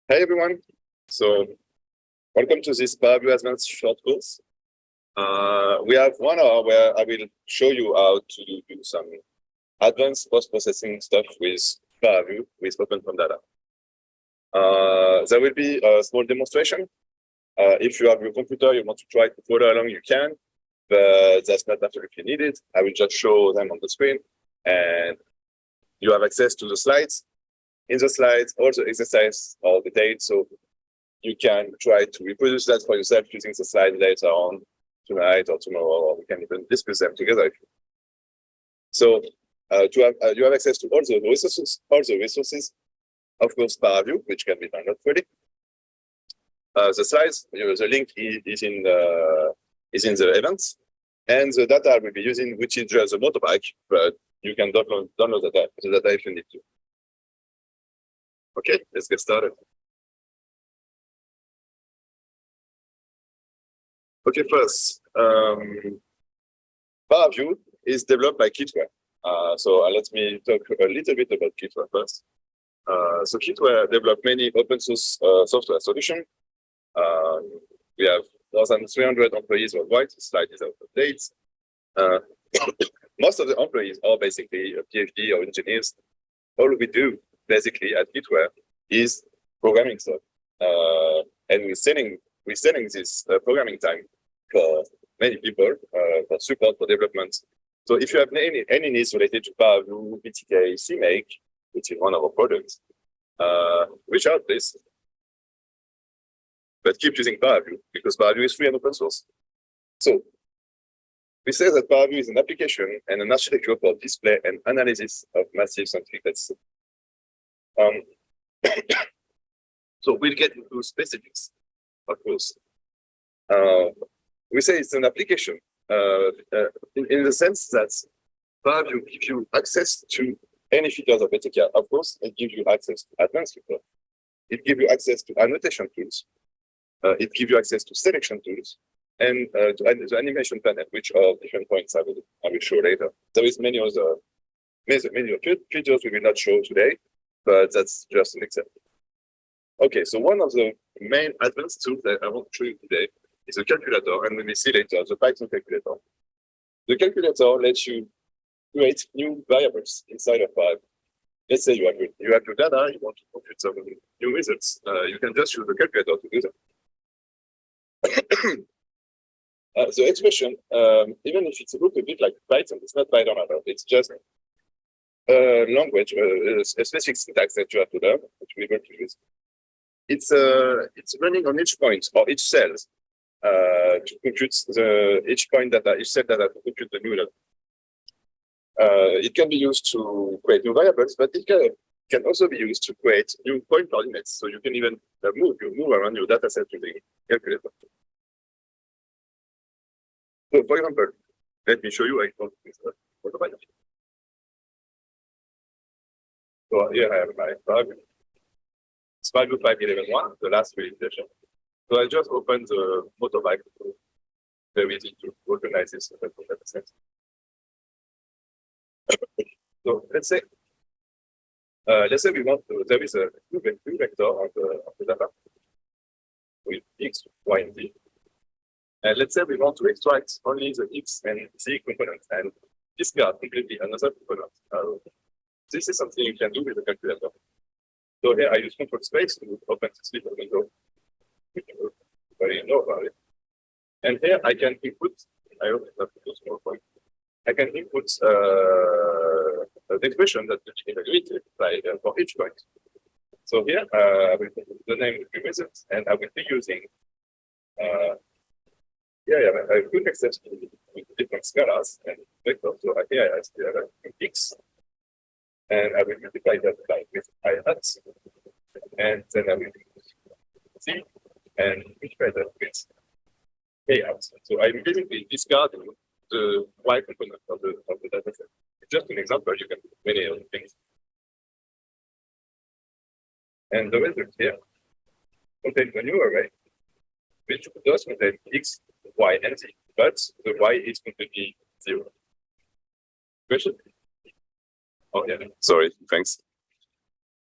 Hey everyone, so welcome to this ParaView Advanced short course. We have 1 hour where I will show you how to do some advanced post-processing stuff with ParaView with OpenFOAM data. There will be a small demonstration. If you have your computer, you want to try to follow along, you can, but that's not absolutely needed. I will just show them on the screen and you have access to the slides. In the slides, all the exercise are detailed, so you can try to reproduce that for yourself using the slide later on, tonight or tomorrow, or we can even discuss them together. So you have access to all the resources, of course, ParaView, which can be downloaded freely. The slides, the link is in the events, and the data I will be using, which is just a motorbike, but you can download the data if you need to. Okay, let's get started. Okay, first, ParaView is developed by Kitware. So let me talk a little bit about Kitware first. So Kitware developed many open source software solutions. We have more than 300 employees worldwide. The slide is out of date. Most of the employees are basically a PhD or engineers. All we do basically at Kitware is programming stuff, and we're selling this programming time for many people for support, for development. So if you have any needs related to ParaView, BTK, CMake, which is one of our products, reach out, please. But keep using ParaView because ParaView is free and open source. So we say that ParaView is an application and an architecture for display and analysis of massive scientific data. So we'll get into specifics, of course. We say it's an application in the sense that ParaView gives you access to any features of BTK. Of course, it gives you access to advanced features. It gives you access to annotation tools. It gives you access to selection tools and to the animation panel, which are different points I will show later. There is many other features we will not show today, but that's just an example. Okay, so one of the main advanced tools that I want to show you today is a calculator, and we will see later the Python calculator. The calculator lets you create new variables inside of ParaView. Let's say you have your data, you want to compute some new results. You can just use the calculator to do that. The expression, even if it looks a bit like Python, it's not Python at all. It's just a language, a specific syntax that you have to learn to be able to use. It's running on each point or each cell to compute each point data, each cell data to compute the new data. It can be used to create new variables, but it can also be used to create new point coordinates. So you can even move around your data set with the calculator. So for example, let me show you how it works with ParaView. So here I have my ParaView. It's ParaView 5.11.1, the last realization. So I just opened the motorbike. Very easy to organize this data set. So let's say we want to, there is a new vector of the data with x, y, and z. And let's say we want to extract only the x and z component and discard completely another component. This is something you can do with the calculator. So here I use control space to open this little window. You know about it. And here I can input, I hope it's not too small for you. I can input the expression that will be evaluated for each point. So here I will put the name of the results, and I will be using I have quick access to different scalars and vectors. So here I still have x, and I will multiply that with I hat, and then I will use z and multiply that with a hat. So I'm basically discarding the y component of the data set. It's just an example, you can do many other things. And the result here contains a new array, which does contain x, y, and z, but the y is completely 0. Question? Oh, yeah. Sorry, thanks.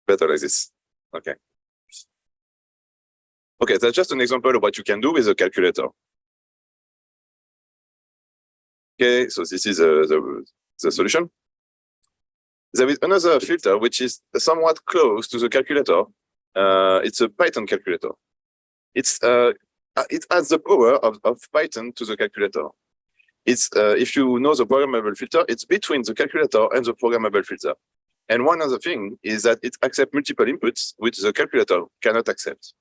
Better like this. Okay. Okay, that's just an example of what you can do with a calculator. Okay, so this is the solution. There is another filter which is somewhat close to the calculator. It's a Python calculator. It adds the power of Python to the calculator. It's if you know the programmable filter, it's between the calculator and the programmable filter. And one other thing is that it accepts multiple inputs, which the calculator cannot accept.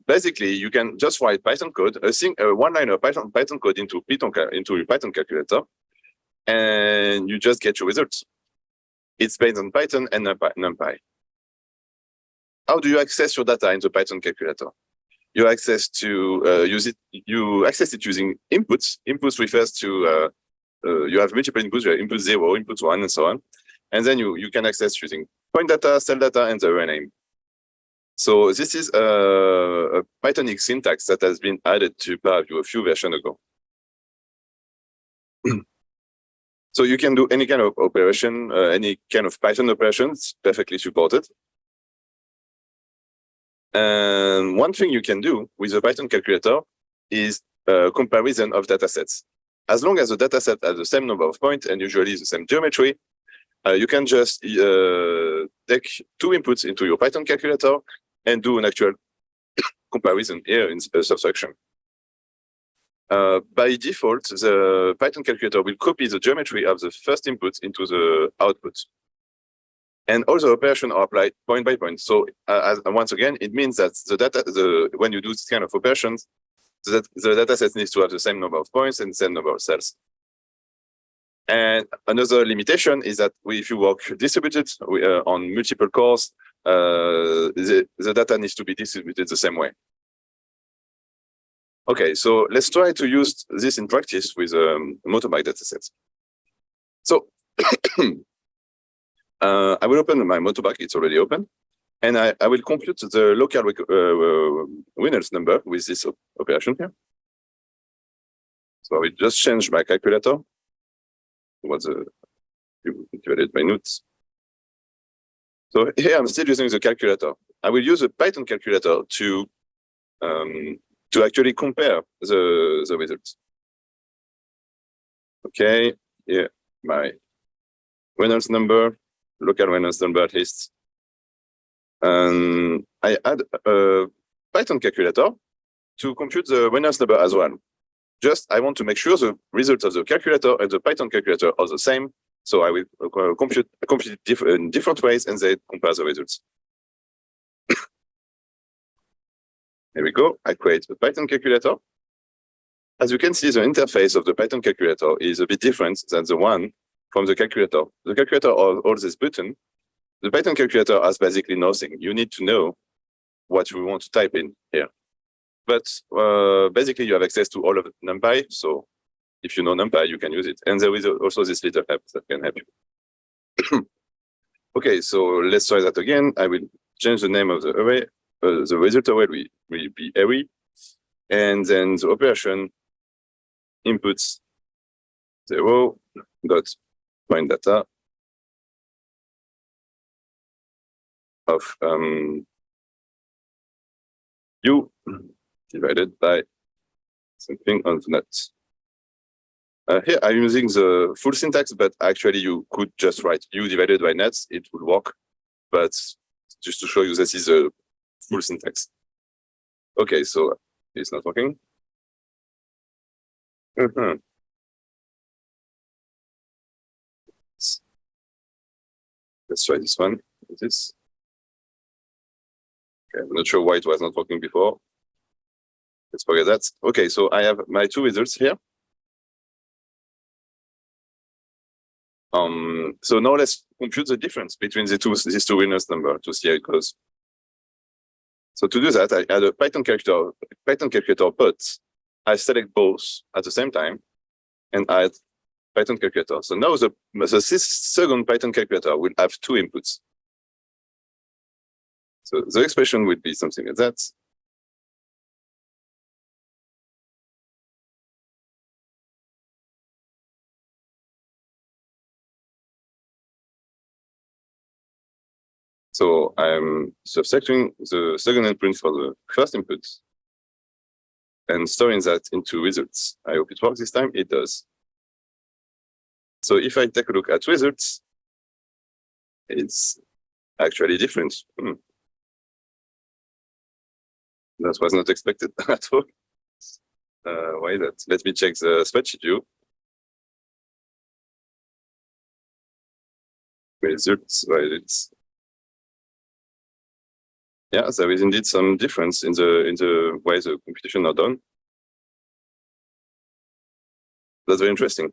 Basically, you can just write Python code, a one-liner Python code into your Python calculator, and you just get your results. It's based on Python and NumPy. How do you access your data in the Python calculator? You access it using inputs. Inputs refers to you have multiple inputs, input 0, input 1, and so on. And then you can access using point data, cell data, and the array name. So this is a Pythonic syntax that has been added to ParaView a few versions ago. So you can do any kind of operation, any kind of Python operations, perfectly supported. And one thing you can do with the Python calculator is comparison of datasets. As long as the dataset has the same number of points and usually the same geometry, you can just take two inputs into your Python calculator and do an actual comparison here in the subsection. By default, the Python calculator will copy the geometry of the first input into the output. And all the operations are applied point by point. So once again, it means that when you do this kind of operations, the dataset needs to have the same number of points and the same number of cells. And another limitation is that if you work distributed on multiple cores, the data needs to be distributed the same way. Okay, so let's try to use this in practice with motorbike datasets. So I will open my motorbike, it's already open, and I will compute the local winners number with this operation here. So I will just change my calculator. What's divided by newts. So here I'm still using the calculator. I will use a Python calculator to actually compare the results. Okay, here my winners number, local winners number at least. And I add a Python calculator to compute the winners number as well. Just I want to make sure the results of the calculator and the Python calculator are the same. So I will compute it in different ways and then compare the results. Here we go. I create a Python calculator. As you can see, the interface of the Python calculator is a bit different than the one from the calculator. The calculator has all this button. The Python calculator has basically nothing. You need to know what you want to type in here. But basically, you have access to all of NumPy. So if you know NumPy, you can use it. And there is also this little app that can help you. Okay, so let's try that again. I will change the name of the array. The result array will be array. And then the operation inputs 0 dot point data of u divided by something on the net. Here I'm using the full syntax, but actually you could just write u divided by nets, it would work. But just to show you, this is a full syntax. Okay, so it's not working. Let's try this one. This. Okay, I'm not sure why it was not working before. Let's forget that. Okay, so I have my two results here. So now let's compute the difference between these two winners number to see how it goes. So to do that, I add a Python calculator, but I select both at the same time and add Python calculator. So now the second Python calculator will have two inputs. So the expression would be something like that. So I'm subtracting the second input for the first input and storing that into results. I hope it works this time. It does. So if I take a look at results, it's actually different. That was not expected at all. Why is that? Let me check the spreadsheet view. Results. Yeah, there is indeed some difference in the way the computation are done. That's very interesting.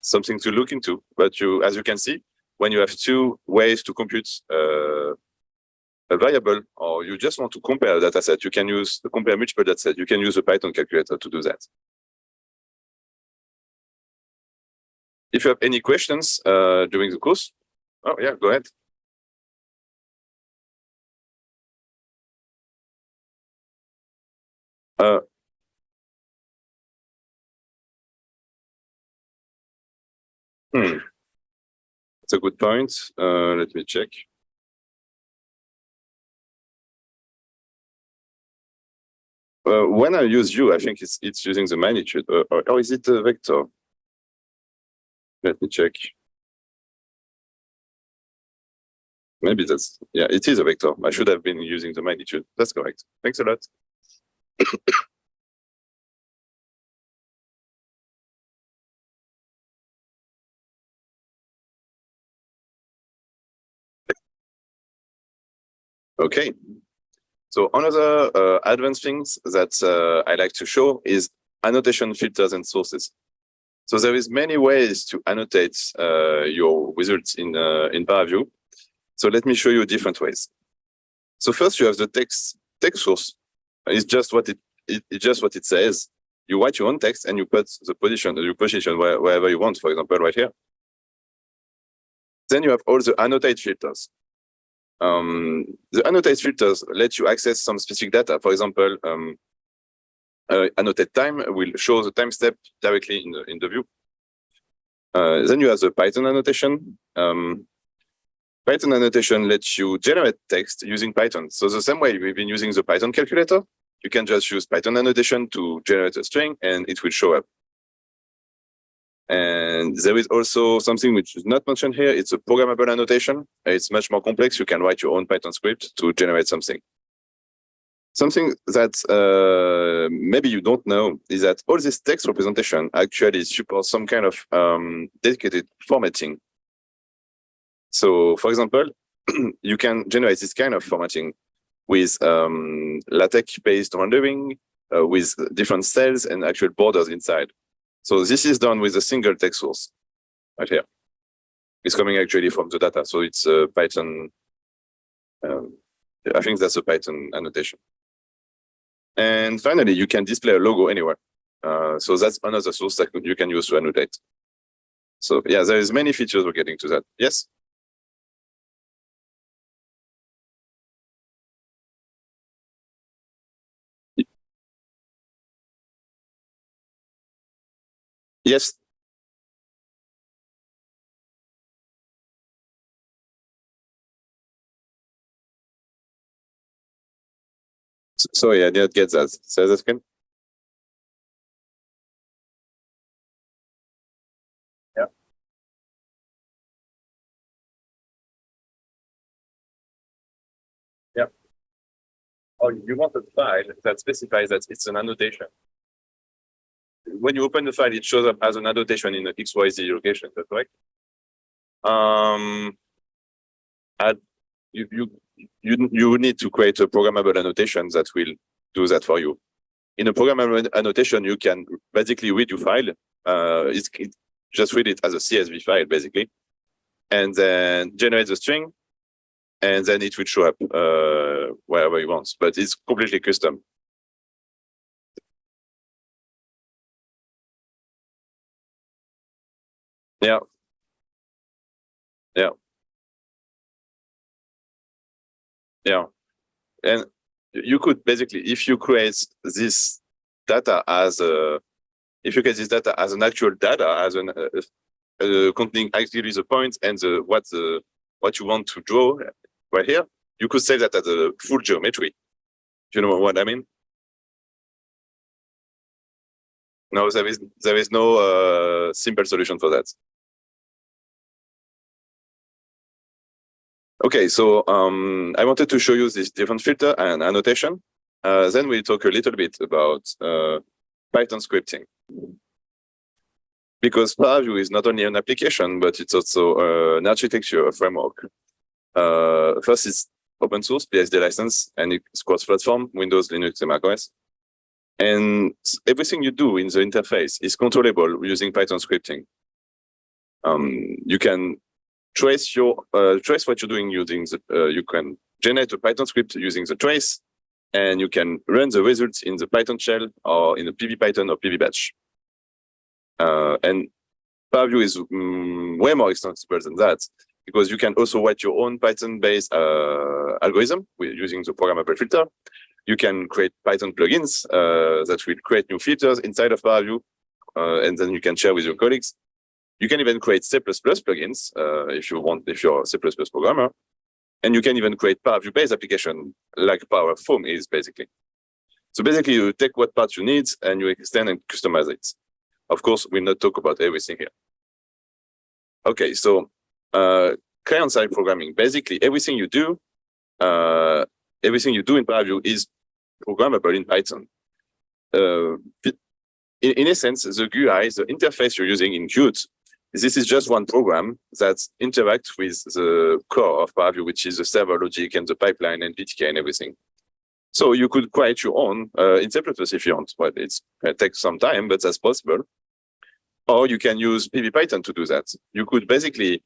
Something to look into. But as you can see, when you have two ways to compute a variable, or you just want to compare a data set, you can compare multiple data sets. You can use a Python calculator to do that. If you have any questions during the course, oh yeah, go ahead. That's a good point. Let me check. When I use U, I think it's using the magnitude, or is it a vector? Let me check. Maybe that's, yeah, it is a vector. I should have been using the magnitude. That's correct. Thanks a lot. Okay. So another advanced things that I like to show is annotation filters and sources. So there is many ways to annotate your results in ParaView. So let me show you different ways. So first you have the text source. It's just what it says. You write your own text and you put the position wherever you want, for example, right here. Then you have all the annotate filters. The annotate filters let you access some specific data. For example, annotate time will show the time step directly in the view. Then you have the Python annotation. Python annotation lets you generate text using Python. So the same way we've been using the Python calculator, you can just use Python annotation to generate a string and it will show up. And there is also something which is not mentioned here. It's a programmable annotation. It's much more complex. You can write your own Python script to generate something. Something that maybe you don't know is that all this text representation actually supports some kind of dedicated formatting. So, for example, you can generate this kind of formatting with LaTeX-based rendering, with different cells and actual borders inside. So this is done with a single text source right here. It's coming actually from the data. So it's a Python, I think that's a Python annotation. And finally, you can display a logo anywhere. So that's another source that you can use to annotate. So yeah, there is many features we're getting to that. Yes? Yes. Sorry, I didn't get that. Say that again. Yeah. Yeah. Oh, you want a file that specifies that it's an annotation. When you open the file, it shows up as an annotation in the XYZ location. That's right. You need to create a programmable annotation that will do that for you. In a programmable annotation, you can basically read your file. Just read it as a CSV file, basically, and then generate the string, and then it will show up wherever you want. But it's completely custom. Yeah. Yeah. Yeah. And you could basically, if you create this data as an actual data, as containing actually the points and what you want to draw, right here, you could save that as a full geometry. You know what I mean? No, there is no simple solution for that. Okay, so I wanted to show you this different filter and annotation. Then we'll talk a little bit about Python scripting. Because ParaView is not only an application, but it's also an architecture, a framework. First, it's open source, BSD license, and it's cross-platform, Windows, Linux, and macOS. And everything you do in the interface is controllable using Python scripting. You can trace what you're doing using you can generate a Python script using the trace, and you can run the results in the Python shell or in the PV-Python or PV-Batch. And ParaView is way more extensible than that, because you can also write your own Python-based algorithm using the programmable filter. You can create Python plugins that will create new filters inside of ParaView, and then you can share with your colleagues. You can even create C++ plugins if you're a C++ programmer. And you can even create ParaView-based application like ParaFoam is basically. So basically, you take what parts you need and you extend and customize it. Of course, we'll not talk about everything here. Okay, so client-side programming. Basically, everything you do in ParaView is programmable in Python. In essence, the GUI, the interface you're using in Qt, this is just one program that interacts with the core of ParaView, which is the server logic and the pipeline and PTK and everything. So you could create your own in C++ if you want, but it takes some time, but that's possible. Or you can use PV-Python to do that. You could basically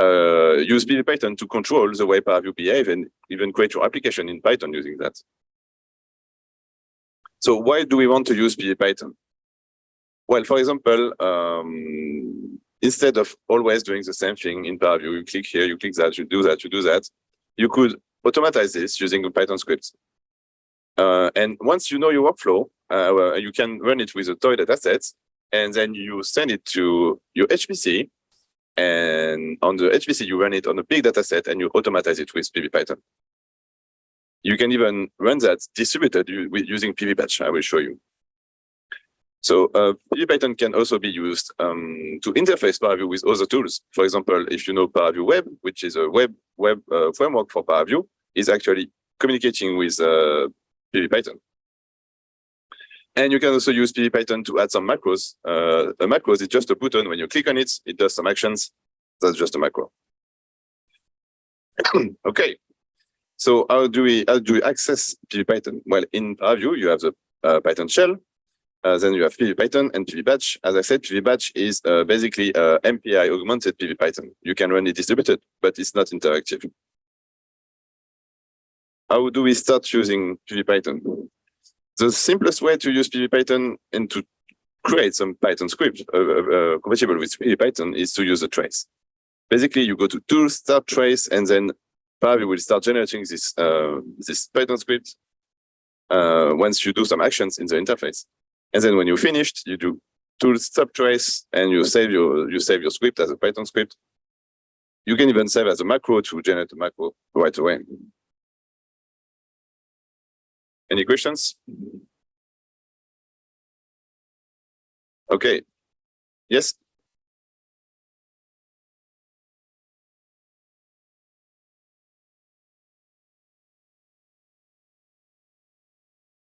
use PV-Python to control the way ParaView behave and even create your application in Python using that. So why do we want to use PV-Python? Well, for example, instead of always doing the same thing in ParaView, you click here, you click that, you do that, you do that, you could automatize this using a Python script. And once you know your workflow, you can run it with a toy dataset, and then you send it to your HPC, and on the HPC, you run it on a big dataset, and you automatize it with PV-Python. You can even run that distributed using PV-Batch. I will show you. So PV-Python can also be used to interface ParaView with other tools. For example, if you know ParaView Web, which is a web framework for ParaView, is actually communicating with PV-Python. And you can also use PV-Python to add some macros. A macro is just a button. When you click on it, it does some actions. That's just a macro. Okay. So how do we access PV-Python? Well, in ParaView, you have the Python shell. Then you have PV-Python and PV-Batch. As I said, PV-Batch is basically MPI augmented PV-Python. You can run it distributed, but it's not interactive. How do we start using PV-Python? The simplest way to use PV-Python and to create some Python script compatible with PV-Python is to use a trace. Basically, you go to Tools, Start Trace, and then ParaView will start generating this Python script once you do some actions in the interface. And then when you're finished, you do Tools, Stop Trace, and you save your script as a Python script. You can even save as a macro to generate a macro right away. Any questions? Okay. Yes?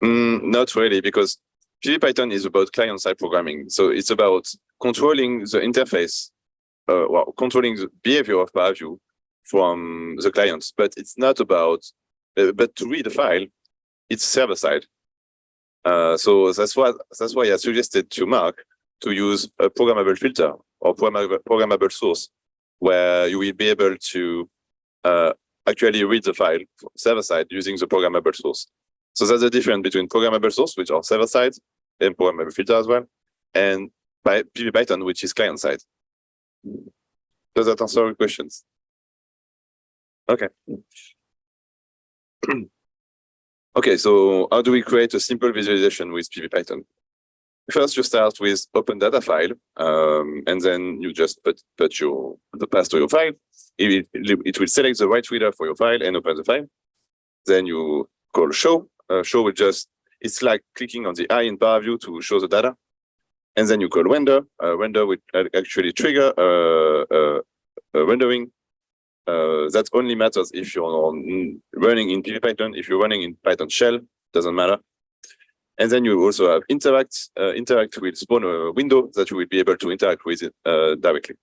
Not really, because PV-Python is about client-side programming. So it's about controlling the interface, controlling the behavior of ParaView from the clients. But it's not about, but to read the file, it's server-side. So that's why I suggested to Mark to use a programmable filter or programmable source, where you will be able to actually read the file server-side using the programmable source. So that's the difference between programmable source, which are server-side, and programmable filter as well, and PV-Python, which is client-side. Does that answer your questions? Okay. Okay, so how do we create a simple visualization with PV-Python? first you start with open data file, and then you just put the path to your file. It will select the right reader for your file and open the file. Then you call show. Show will just, it's like clicking on the eye in ParaView to show the data. And then you call render. Render will actually trigger rendering. That only matters if you're running in PyPython. If you're running in Python shell, doesn't matter. And then you also have interact. Interact will spawn a window that you will be able to interact with it directly.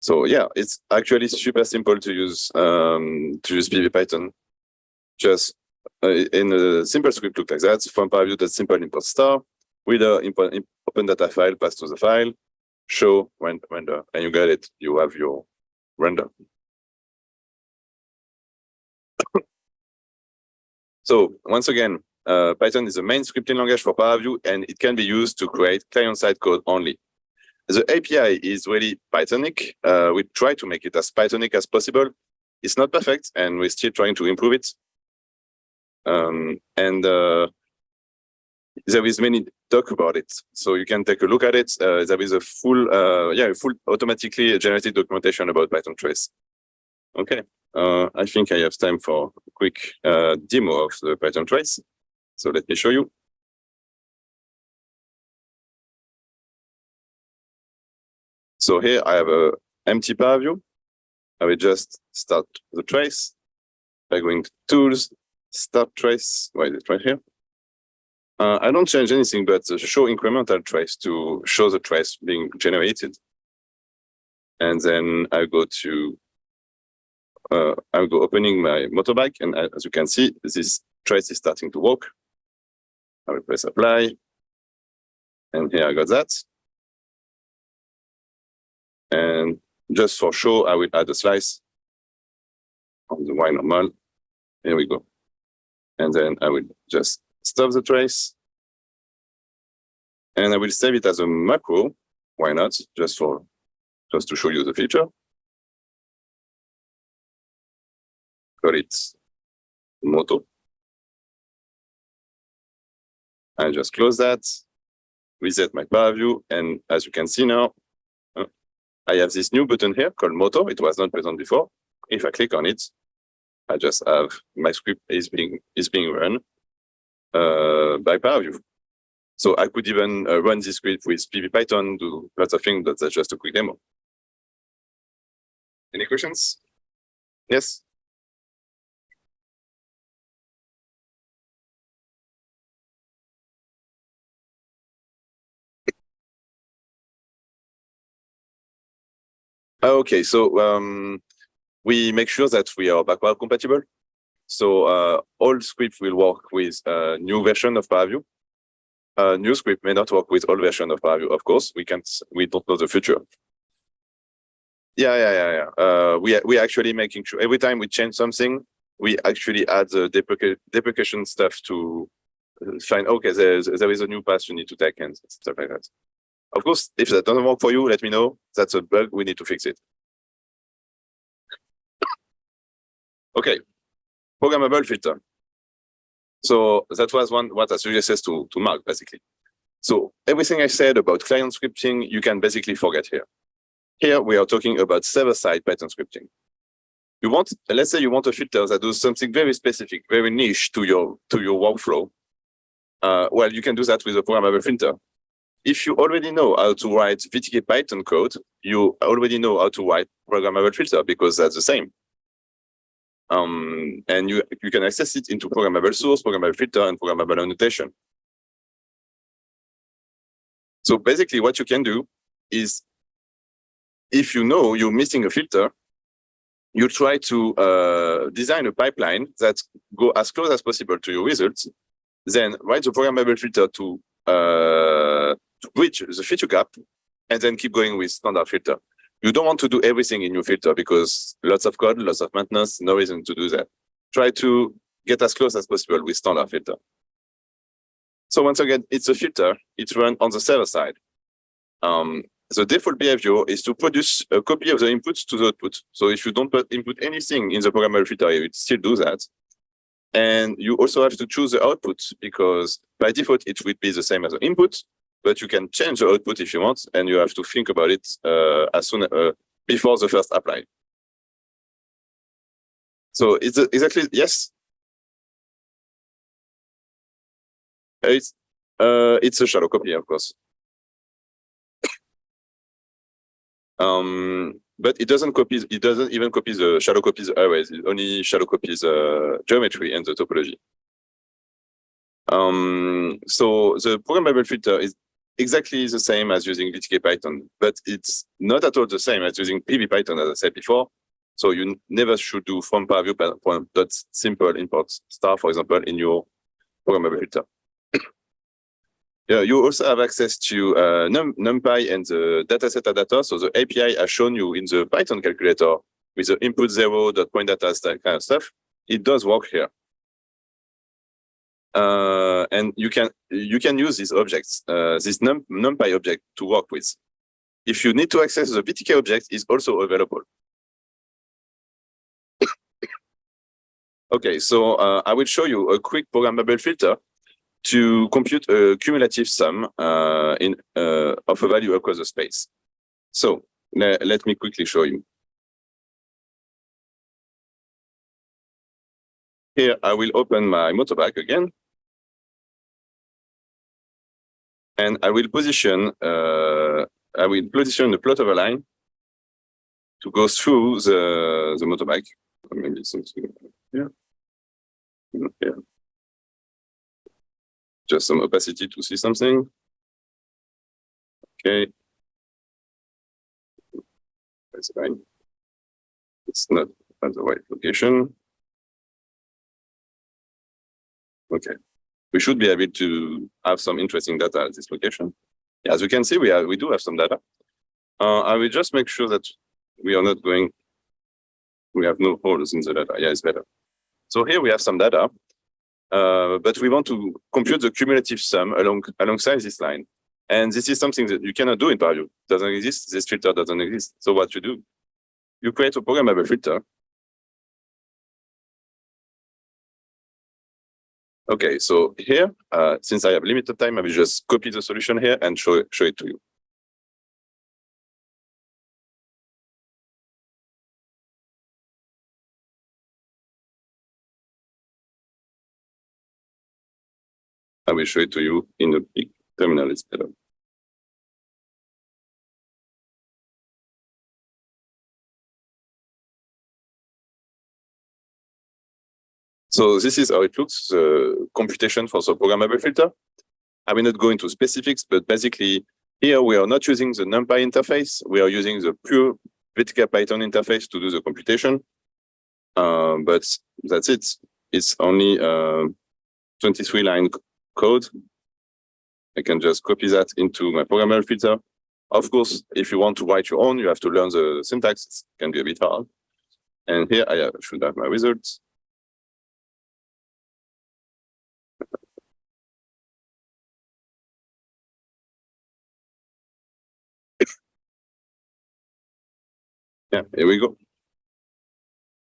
So yeah, it's actually super simple to use PyPython. Just in a simple script look like that. From ParaView, that's simple import star, reader, open data file, pass to the file, show, render, and you get it. You have your render. So once again, Python is the main scripting language for ParaView, and it can be used to create client-side code only. The API is really Pythonic. We try to make it as Pythonic as possible. It's not perfect, and we're still trying to improve it. There is many talk about it, so you can take a look at it. There is a full automatically generated documentation about Python trace. Okay, I think I have time for a quick demo of the Python trace. So let me show you. So here I have a empty ParaView. I will just start the trace by going to Tools, Start Trace. Why is it right here? I don't change anything but show incremental trace to show the trace being generated. And then I go to, I'll go opening my motorbike, and as you can see, this trace is starting to work. I will press apply, and here I got that. And just for show, I will add a slice on the Y normal. Here we go. And then I will just stop the trace. And I will save it as a macro. Why not? Just to show you the feature. Call it Moto. I just close that, reset my ParaView, and as you can see now, I have this new button here called Moto. It was not present before. If I click on it, I just have my script is being run by ParaView. So I could even run this script with PyPython, do lots of things, but that's just a quick demo. Any questions? Yes? Okay, so we make sure that we are backward compatible. So all script will work with a new version of ParaView. New script may not work with all version of ParaView, of course. We don't know the future. Yeah. We actually making sure every time we change something, we actually add the deprecation stuff to find, okay, there is a new path you need to take and stuff like that. Of course, if that doesn't work for you, let me know. That's a bug, we need to fix it. Okay, programmable filter. So that was what I suggested to Mark, basically. So everything I said about client scripting, you can basically forget here. Here we are talking about server-side Python scripting. Let's say you want a filter that does something very specific, very niche to your workflow. Well, you can do that with a programmable filter. If you already know how to write VTK Python code, you already know how to write programmable filter because that's the same. And you can access it into programmable source, programmable filter, and programmable annotation. So basically what you can do is, if you know you're missing a filter, you try to design a pipeline that go as close as possible to your results, then write the programmable filter to bridge the feature gap, and then keep going with standard filter. You don't want to do everything in your filter because lots of code, lots of maintenance, no reason to do that. Try to get as close as possible with standard filter. So once again, it's a filter, it's run on the server side. The default behavior is to produce a copy of the input to the output. So if you don't input anything in the programmable filter, it will still do that. And you also have to choose the output because by default, it will be the same as the input, but you can change the output if you want, and you have to think about it as soon before the first apply. So it's exactly, yes. It's a shadow copy, of course. But it doesn't copy. It doesn't even copy the shadow copies arrays. It only shadow copies geometry and the topology. So the programmable filter is exactly the same as using VTK Python, but it's not at all the same as using PV Python, as I said before. So you never should do from ParaView simple import star, for example, in your programmable filter. Yeah, you also have access to NumPy and the dataset adapter. So the API I shown you in the Python calculator with the input 0.pointData, that kind of stuff. It does work here. And you can use these objects, this NumPy object to work with. If you need to access the VTK object, is also available. Okay, so I will show you a quick programmable filter to compute a cumulative sum of a value across the space. So let me quickly show you. Here, I will open my motorbike again. And I will position the plot of a line to go through the motorbike. Maybe something here. Here. Just some opacity to see something. Okay. That's fine. It's not at the right location. Okay. We should be able to have some interesting data at this location. Yeah, as you can see, we do have some data. I will just make sure that we are not going. We have no holes in the data. Yeah, it's better. So here we have some data, but we want to compute the cumulative sum alongside this line. And this is something that you cannot do in ParaView. It doesn't exist. This filter doesn't exist. So what you do, you create a programmable filter. Okay, so here, since I have limited time, I will just copy the solution here and show it to you. I will show it to you in the big terminal. It's better. So this is how it looks, the computation for the programmable filter. I will not go into specifics, but basically here we are not using the NumPy interface. We are using the pure VTK Python interface to do the computation. But that's it. It's only 23-line code. I can just copy that into my programmable filter. Of course, if you want to write your own, you have to learn the syntax. It can be a bit hard. And here I should have my results. Yeah, here we go.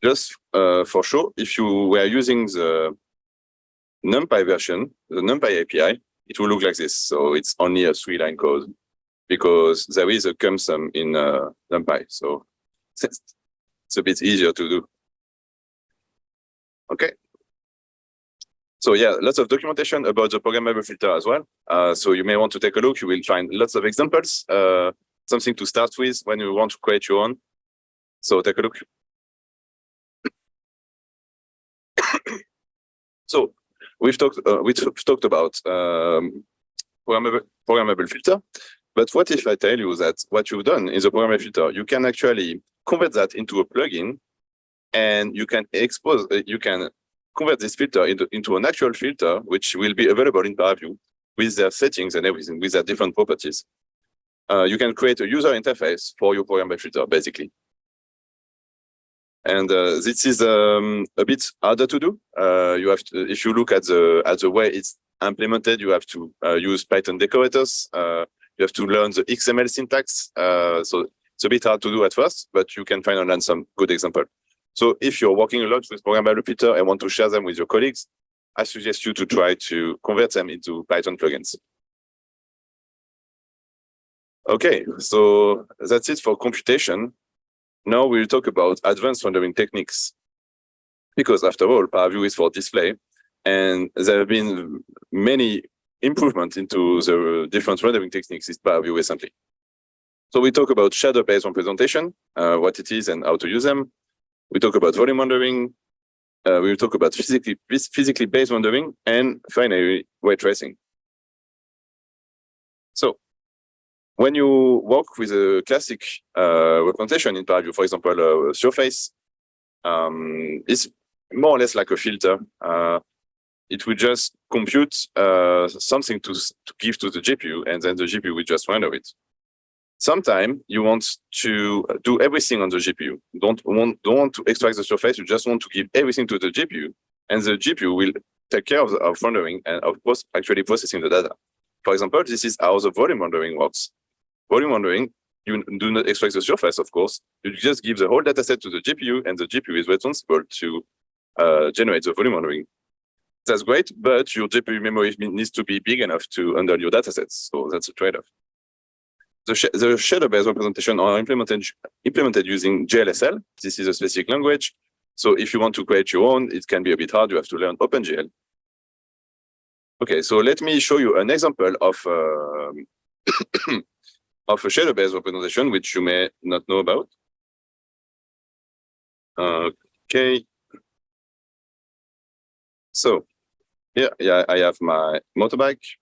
Just for sure, if you were using the NumPy version, the NumPy API, it will look like this. So it's only a 3-line code because there is a cum sum in NumPy. So it's a bit easier to do. Okay. So yeah, lots of documentation about the programmable filter as well. So you may want to take a look. You will find lots of examples, something to start with when you want to create your own. So take a look. So we've talked about programmable filter, but what if I tell you that what you've done in the programmable filter, you can actually convert that into a plugin, and you can convert this filter into an actual filter, which will be available in ParaView with their settings and everything, with their different properties. You can create a user interface for your programmable filter, basically. And this is a bit harder to do. You have to, if you look at the way it's implemented, you have to use Python decorators. You have to learn the XML syntax. So it's a bit hard to do at first, but you can find online some good example. So if you're working a lot with programmable filter and want to share them with your colleagues, I suggest you to try to convert them into Python plugins. Okay, so that's it for computation. Now we'll talk about advanced rendering techniques. Because after all, ParaView is for display, and there have been many improvements into the different rendering techniques in ParaView recently. So we talk about shader-based representation, what it is and how to use them. We talk about volume rendering. We will talk about physically based rendering, and finally, ray tracing. So when you work with a classic representation in ParaView, for example, a surface, it's more or less like a filter. It will just compute something to give to the GPU, and then the GPU will just render it. Sometimes you want to do everything on the GPU. Don't want to extract the surface. You just want to give everything to the GPU, and the GPU will take care of rendering and of course actually processing the data. For example, this is how the volume rendering works. Volume rendering, you do not extract the surface, of course. You just give the whole data set to the GPU, and the GPU is responsible to generate the volume rendering. That's great, but your GPU memory needs to be big enough to handle your data sets. So that's a trade-off. The shader-based representation are implemented using GLSL. This is a specific language. So if you want to create your own, it can be a bit hard. You have to learn OpenGL. Okay, so let me show you an example of of a shader-based representation, which you may not know about. Okay. So here, I have my motorbike.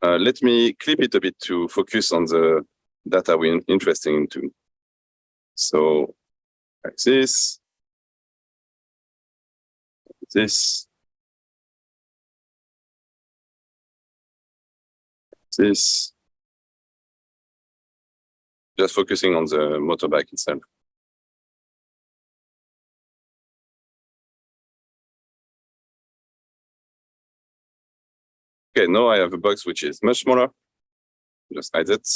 Let me clip it a bit to focus on the data we're interested into. So like this. This. This. Just focusing on the motorbike itself. Okay, now I have a box which is much smaller. Just hide it.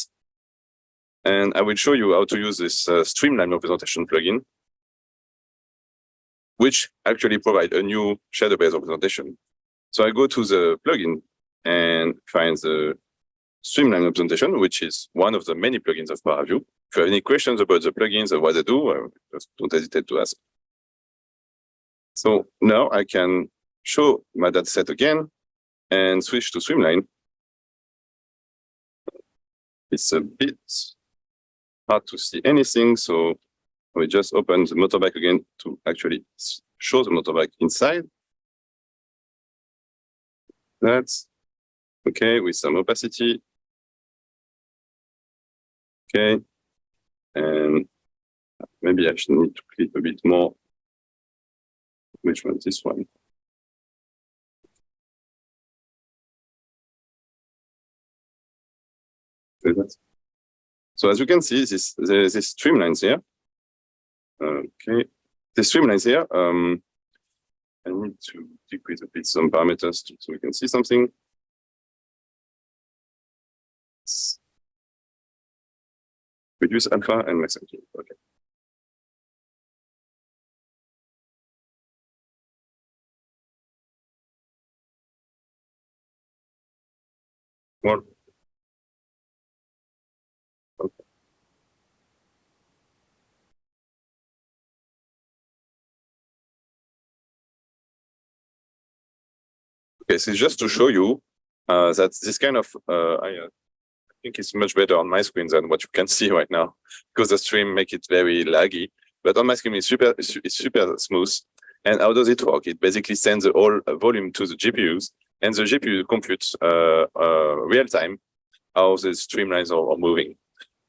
And I will show you how to use this streamline representation plugin, which actually provide a new shader-based representation. So I go to the plugin and find the streamline representation, which is one of the many plugins of ParaView. If you have any questions about the plugins or what they do, just don't hesitate to ask. So now I can show my dataset again and switch to streamline. It's a bit hard to see anything, so we just open the motorbike again to actually show the motorbike inside. That's okay with some opacity. Okay, and maybe I should need to click a bit more. Which one? This one. So as you can see, this streamlines here. Okay, the streamlines here. I need to decrease a bit some parameters so we can see something. Reduce alpha and max activity. Okay. More. Okay. Okay, so just to show you that this kind of I think it's much better on my screen than what you can see right now, because the stream make it very laggy. But on my screen, it's super smooth. And how does it work? It basically sends the whole volume to the GPUs, and the GPU computes real time how the streamlines are moving.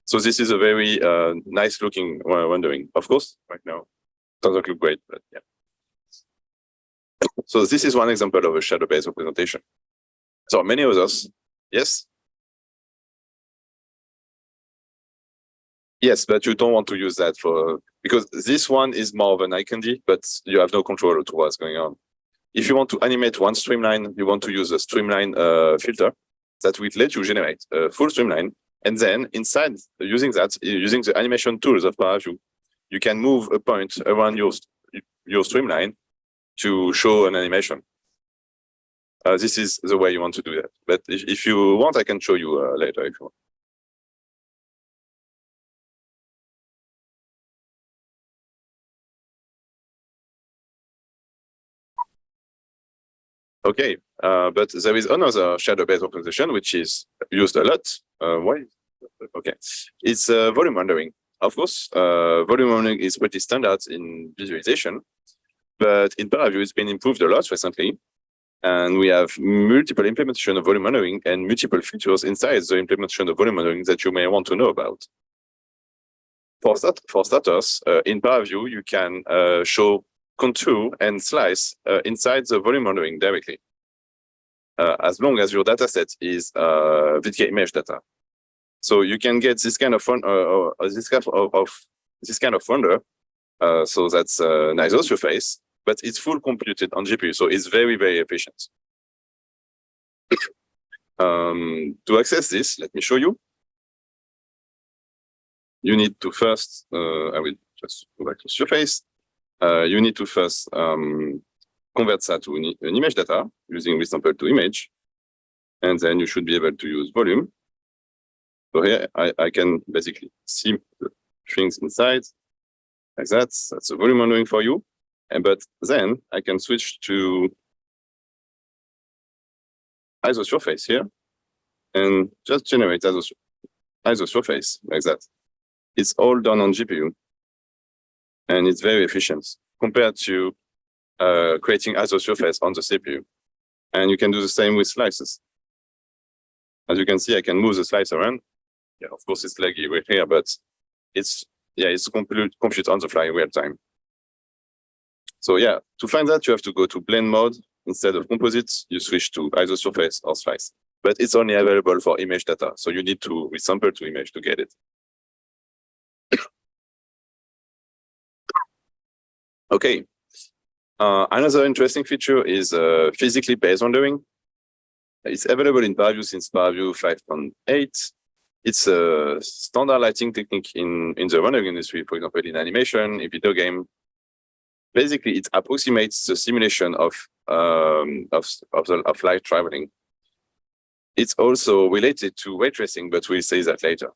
So this is a very nice looking rendering. Of course, right now doesn't look great, but yeah. So this is one example of a shadow-based representation. So many others, yes. Yes, but you don't want to use that because this one is more of an eye candy, but you have no control over what's going on. If you want to animate one streamline, you want to use a streamline filter that will let you generate a full streamline. And then inside using the animation tools of ParaView, you can move a point around your streamline to show an animation. This is the way you want to do that. But if you want, I can show you later if you want. Okay, but there is another shadow-based optimization which is used a lot. Why? Okay, it's volume rendering. Of course, volume rendering is pretty standard in visualization, but in ParaView it's been improved a lot recently, and we have multiple implementation of volume rendering and multiple features inside the implementation of volume rendering that you may want to know about. For starters, in ParaView you can show contour and slice inside the volume rendering directly, as long as your dataset is VTK image data. So you can get this kind of render. So that's nice surface, but it's full computed on GPU, so it's very, very efficient. To access this, let me show you. You need to first, I will just go back to surface. You need to first convert that to an image data using resample to image, and then you should be able to use volume. So here I can basically see the things inside like that. That's a volume rendering for you. But then I can switch to ISO surface here and just generate ISO surface like that. It's all done on GPU, and it's very efficient compared to creating ISO surface on the CPU. And you can do the same with slices. As you can see, I can move the slice around. Yeah, of course it's laggy right here, but it's compute on the fly real time. So yeah, to find that you have to go to blend mode. Instead of composite, you switch to ISO surface or slice. But it's only available for image data, so you need to resample to image to get it. Okay. Another interesting feature is physically based rendering. It's available in ParaView since ParaView 5.8. It's a standard lighting technique in the rendering industry, for example, in animation, in video game. Basically, it approximates the simulation of light traveling. It's also related to ray tracing, but we'll say that later.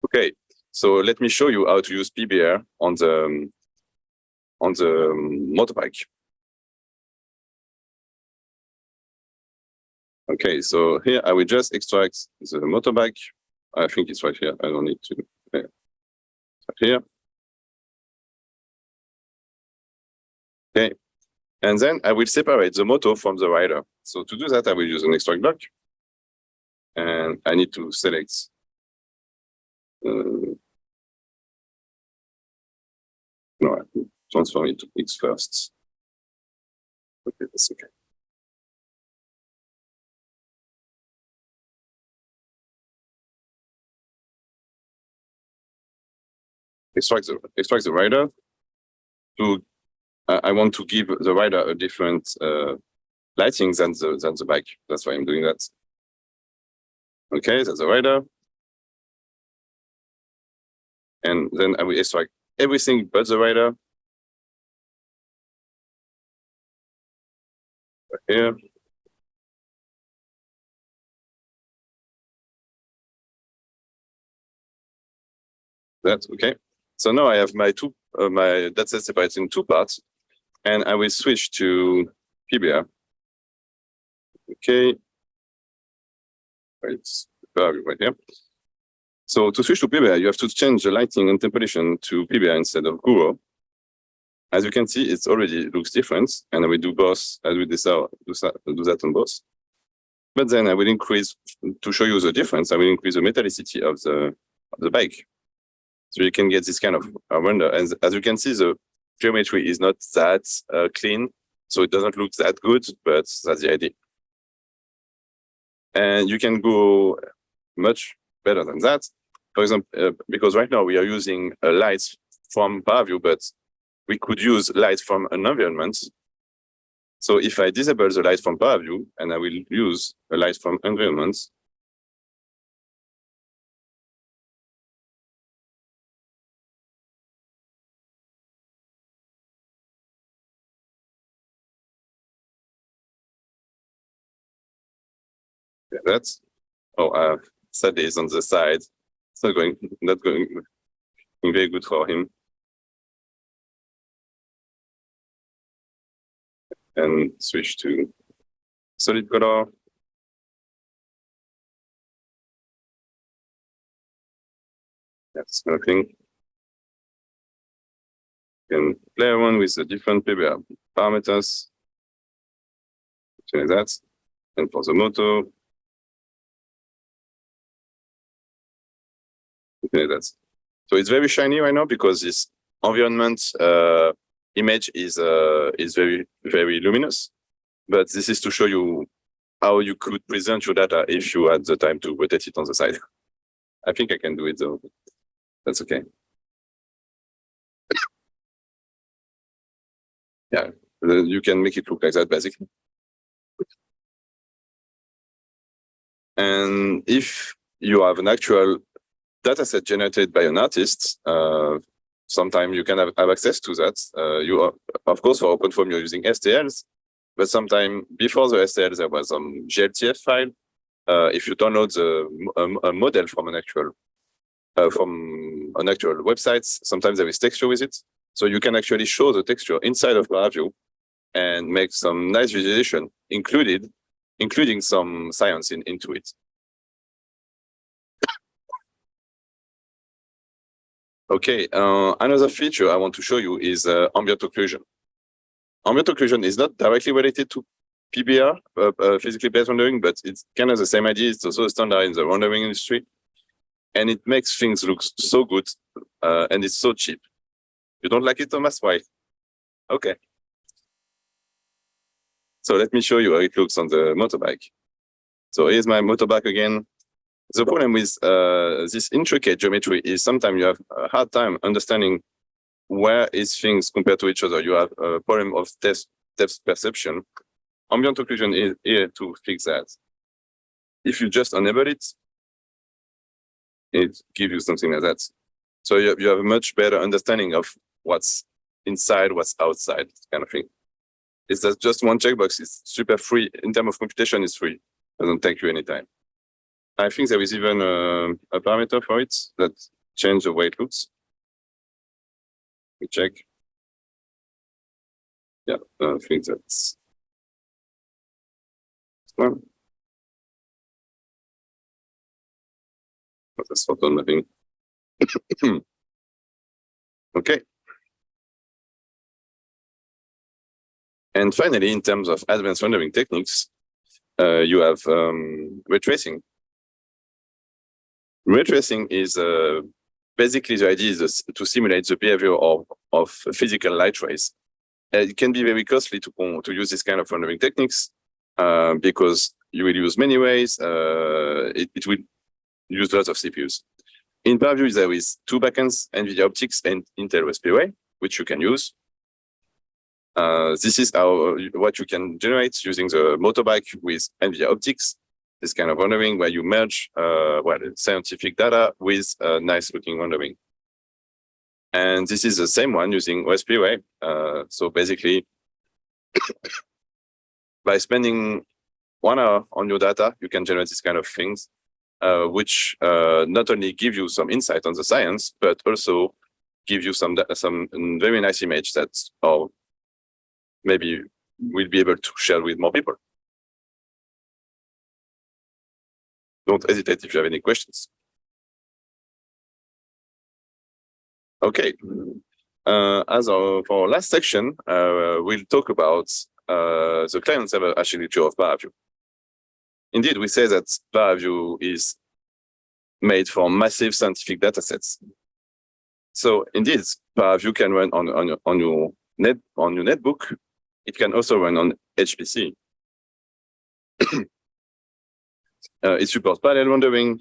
Okay, so let me show you how to use PBR on the motorbike. Okay, so here I will just extract the motorbike. I think it's right here. I don't need to. Yeah. Right here. Okay, and then I will separate the motor from the rider. So to do that, I will use an extract block, and I need to select. No, I will transform it to X first. Okay, that's okay. Extract the rider. I want to give the rider a different lighting than the bike. That's why I'm doing that. Okay, that's the rider. And then I will extract everything but the rider. Right here. That's okay. So now I have my dataset separated in two parts, and I will switch to PBR. Okay. It's right here. So to switch to PBR, you have to change the lighting and temperature to PBR instead of Guru. As you can see, it already looks different, and I will do both. I will do that on both. But then I will increase, to show you the difference, I will increase the metallicity of the bike. So you can get this kind of render. And as you can see, the geometry is not that clean, so it doesn't look that good, but that's the idea. And you can go much better than that. For example, because right now we are using lights from ParaView, but we could use light from an environment. So if I disable the light from ParaView and I will use a light from environment, That's sadly is on the side. It's not going very good for him. And switch to solid color. That's nothing. And play around with the different parameters. Like that. And for the motor, like that. So it's very shiny right now because this environment image is very, very luminous. But this is to show you how you could present your data if you had the time to rotate it on the side. I think I can do it though. That's okay. Yeah, you can make it look like that basically. And if you have an actual data set generated by an artist, sometimes you can have access to that. You are, of course, for OpenFOAM, you're using STLs, but sometime before the STLs, there was some GLTF file. If you download a model from an actual website, sometimes there is texture with it. So you can actually show the texture inside of ParaView and make some nice visualization, including some science into it. Okay, another feature I want to show you is ambient occlusion. Ambient occlusion is not directly related to PBR, physically based rendering, but it's kind of the same idea. It's also a standard in the rendering industry. And it makes things look so good, and it's so cheap. You don't like it, Thomas? Why? Okay. So let me show you how it looks on the motorbike. So here's my motorbike again. The problem with this intricate geometry is sometimes you have a hard time understanding where is things compared to each other. You have a problem of depth perception. Ambient occlusion is here to fix that. If you just enable it, it gives you something like that. So you have a much better understanding of what's inside, what's outside, kind of thing. It's just one checkbox. It's super free. In terms of computation, it's free. It doesn't take you any time. I think there is even a parameter for it that changes the way it looks. We check. Yeah, I think that's one. That's photo mapping. Okay. And finally, in terms of advanced rendering techniques, you have ray tracing. Ray tracing is basically the idea is to simulate the behavior of physical light rays. It can be very costly to use this kind of rendering techniques because you will use many rays. It will use lots of CPUs. In ParaView, there is two backends, NVIDIA Optics and Intel Westphal, which you can use. This is what you can generate using the motorbike with NVIDIA Optics. This kind of rendering where you merge scientific data with nice looking rendering. And this is the same one using Westphal. So basically, by spending 1 hour on your data, you can generate this kind of things, which not only give you some insight on the science, but also give you some very nice image that maybe we'll be able to share with more people. Don't hesitate if you have any questions. Okay. For our last section, we'll talk about the client-server architecture of ParaView. Indeed, we say that ParaView is made for massive scientific data sets. So indeed, ParaView can run on your netbook. It can also run on HPC. It supports parallel rendering.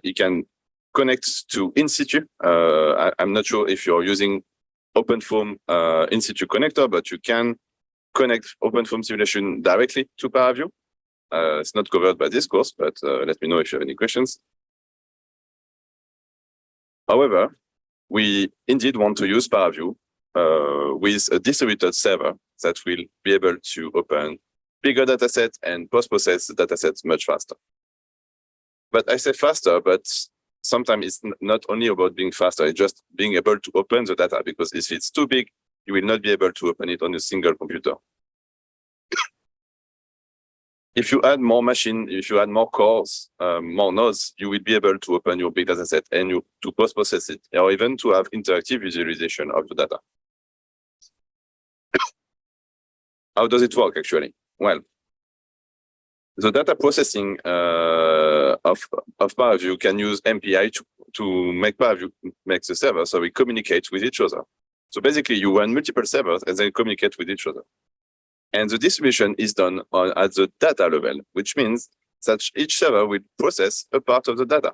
It can connect to in situ. I'm not sure if you're using OpenFOAM in situ connector, but you can connect OpenFOAM simulation directly to ParaView. It's not covered by this course, but let me know if you have any questions. However, we indeed want to use ParaView with a distributed server that will be able to open bigger data set and post-process the data sets much faster. But I say faster, but sometimes it's not only about being faster, it's just being able to open the data, because if it's too big, you will not be able to open it on a single computer. If you add more machine, if you add more cores, more nodes, you will be able to open your big data set and to post-process it, or even to have interactive visualization of the data. How does it work actually? Well, the data processing of ParaView can use MPI to make ParaView make the server, so we communicate with each other. So basically, you run multiple servers and they communicate with each other. And the distribution is done at the data level, which means that each server will process a part of the data.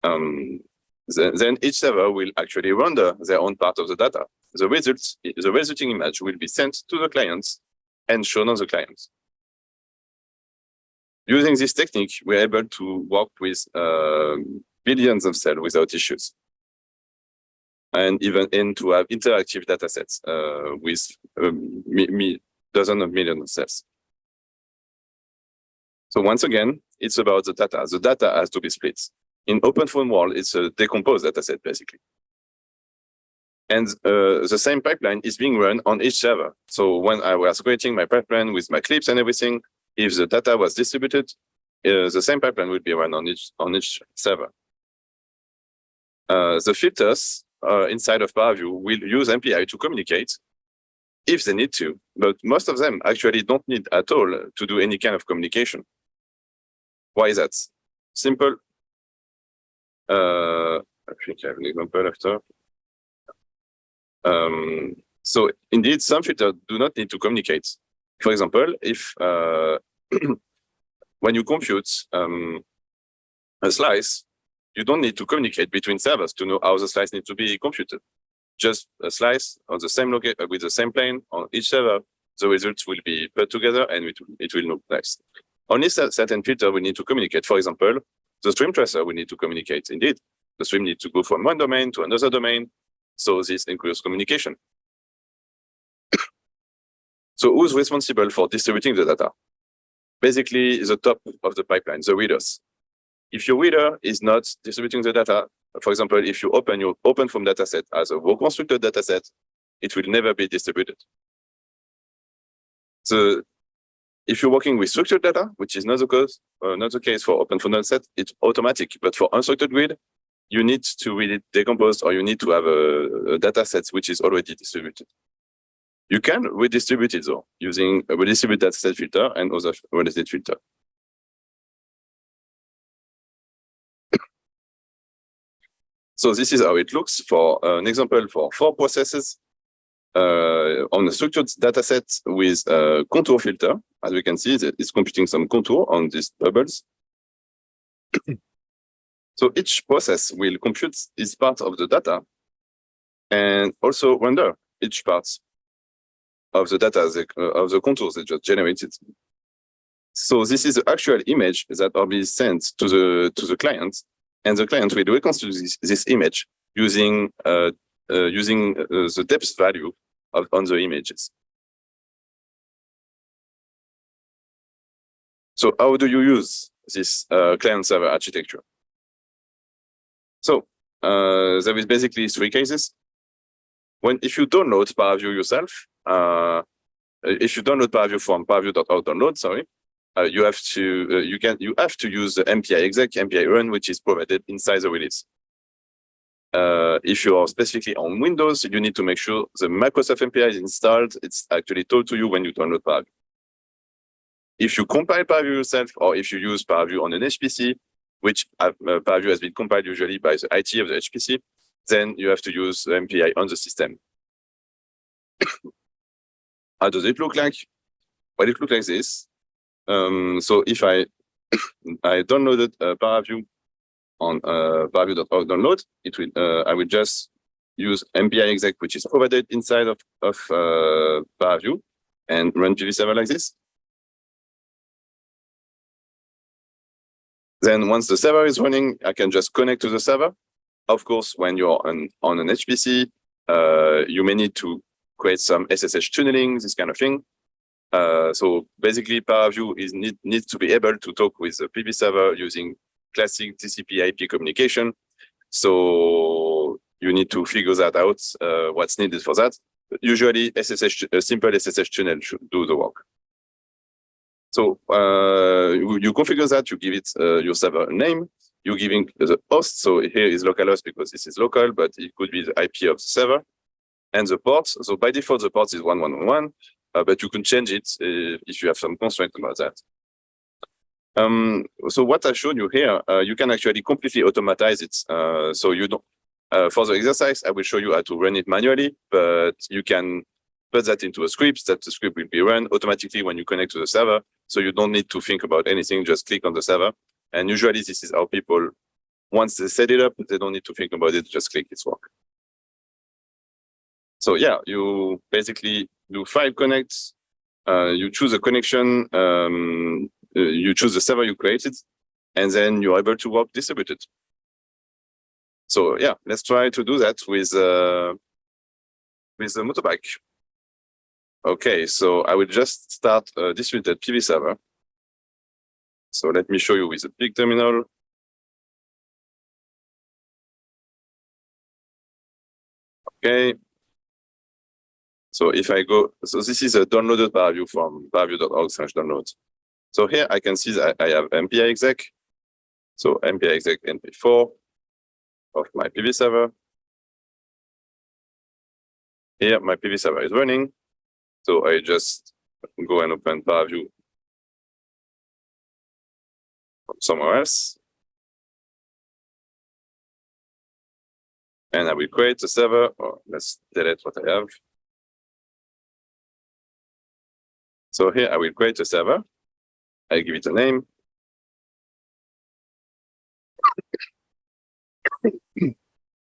Then each server will actually render their own part of the data. The resulting image will be sent to the clients and shown on the clients. Using this technique, we're able to work with billions of cells without issues. And even to have interactive data sets with dozens of millions of cells. So once again, it's about the data. The data has to be split. In OpenFOAM world, it's a decomposed data set, basically. And the same pipeline is being run on each server. So when I was creating my pipeline with my clips and everything, if the data was distributed, the same pipeline would be run on each server. The filters inside of ParaView will use MPI to communicate if they need to, but most of them actually don't need at all to do any kind of communication. Why is that? Simple. I think I have an example after. So indeed, some filters do not need to communicate. For example, if when you compute a slice, you don't need to communicate between servers to know how the slice needs to be computed. Just a slice on the same location with the same plane on each server, the results will be put together and it will look nice. Only certain filter we need to communicate. For example, the stream tracer we need to communicate. Indeed, the stream needs to go from one domain to another domain. So this includes communication. So who's responsible for distributing the data? Basically, the top of the pipeline, the readers. If your reader is not distributing the data, for example, if you open your OpenFOAM dataset as a raw-constructed dataset, it will never be distributed. So if you're working with structured data, which is not the case for OpenFOAM dataset, it's automatic. But for unstructured grid, you need to read it decomposed, or you need to have a dataset which is already distributed. You can redistribute it though, using a redistribute dataset filter and other related filter. So this is how it looks for an example for 4 processes on a structured dataset with a contour filter. As we can see, it's computing some contour on these bubbles. So each process will compute its part of the data and also render each part of the data, of the contours they just generated. So this is the actual image that will be sent to the client, and the client will reconstruct this image using the depth value on the images. So how do you use this client-server architecture? So there is basically 3 cases. If you download ParaView yourself, if you download ParaView from ParaView.org download, sorry, you have to use the MPI exec, MPI run, which is provided inside the release. If you are specifically on Windows, you need to make sure the Microsoft MPI is installed. It's actually told to you when you download ParaView. If you compile ParaView yourself, or if you use ParaView on an HPC, which ParaView has been compiled usually by the IT of the HPC, then you have to use the MPI on the system. How does it look like? Well, it looks like this. So if I downloaded ParaView on ParaView.org download, it will I will just use MPI exec, which is provided inside of ParaView, and run PV server like this. Then once the server is running, I can just connect to the server. Of course, when you're on an HPC, you may need to create some SSH tunneling, this kind of thing. So basically, ParaView needs to be able to talk with the PV server using classic TCP/IP communication. So you need to figure that out, what's needed for that. Usually, a simple SSH tunnel should do the work. So you configure that, you give it your server name, you're giving the host. So here is localhost because this is local, but it could be the IP of the server. And the port, so by default, the port is 1111, but you can change it if you have some constraint about that. So what I showed you here, you can actually completely automatize it. So you don't, for the exercise, I will show you how to run it manually, but you can put that into a script, that the script will be run automatically when you connect to the server. So you don't need to think about anything, just click on the server. And usually this is how people, once they set it up, they don't need to think about it, just click, it's work. So yeah, you basically do 5 connects, you choose a connection, you choose the server you created, and then you're able to work distributed. So yeah, let's try to do that with the motorbike. Okay, so I will just start a distributed PV server. So let me show you with a big terminal. Okay. So if I go, so this is a downloaded ParaView from paraview.org/download. So here I can see that I have MPI exec. So MPI exec NP4 of my PV server. Here my PV server is running. So I just go and open ParaView from somewhere else. And I will create a server, or let's delete what I have. So here I will create a server. I give it a name.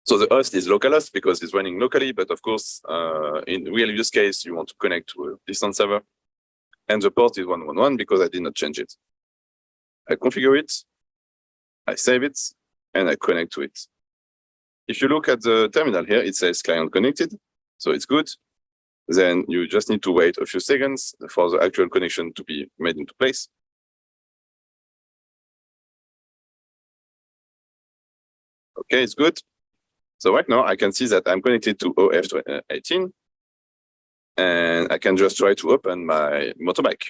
So the host is localhost because it's running locally, but of course, in real use case, you want to connect to a distant server. And the port is 111 because I did not change it. I configure it, I save it, and I connect to it. If you look at the terminal here, it says client connected, so it's good. Then you just need to wait a few seconds for the actual connection to be made into place. Okay, it's good. So right now I can see that I'm connected to OF18, and I can just try to open my motorbike.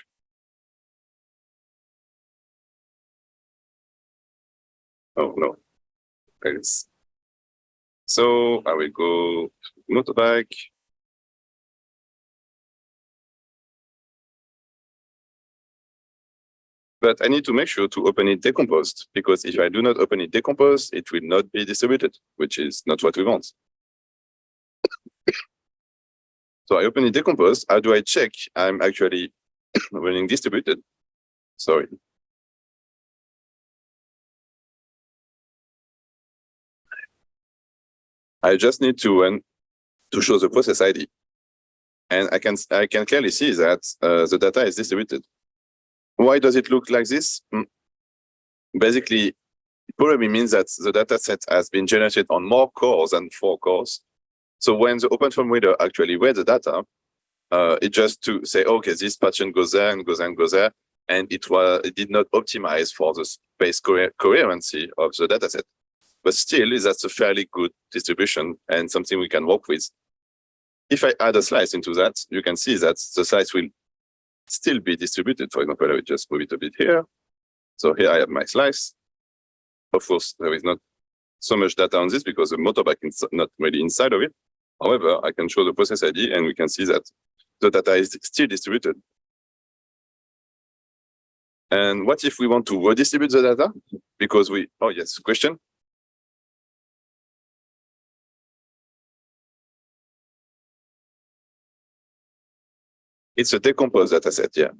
Oh no, thanks. So I will go to motorbike. But I need to make sure to open it decomposed, because if I do not open it decomposed, it will not be distributed, which is not what we want. So I open it decomposed. How do I check I'm actually running distributed? Sorry. I just need to run to show the process ID. And I can clearly see that the data is distributed. Why does it look like this? Basically, it probably means that the data set has been generated on more cores than 4 cores. So when the OpenFOAM reader actually read the data, it just to say, okay, this pattern goes there and goes there and goes there, and it did not optimize for the space coherency of the dataset. But still, that's a fairly good distribution and something we can work with. If I add a slice into that, you can see that the slice will still be distributed. For example, I will just move it a bit here. So here I have my slice. Of course, there is not so much data on this because the motorbike is not really inside of it. However, I can show the process ID and we can see that the data is still distributed. And what if we want to redistribute the data? Because oh yes, question? It's a decomposed data set, yeah.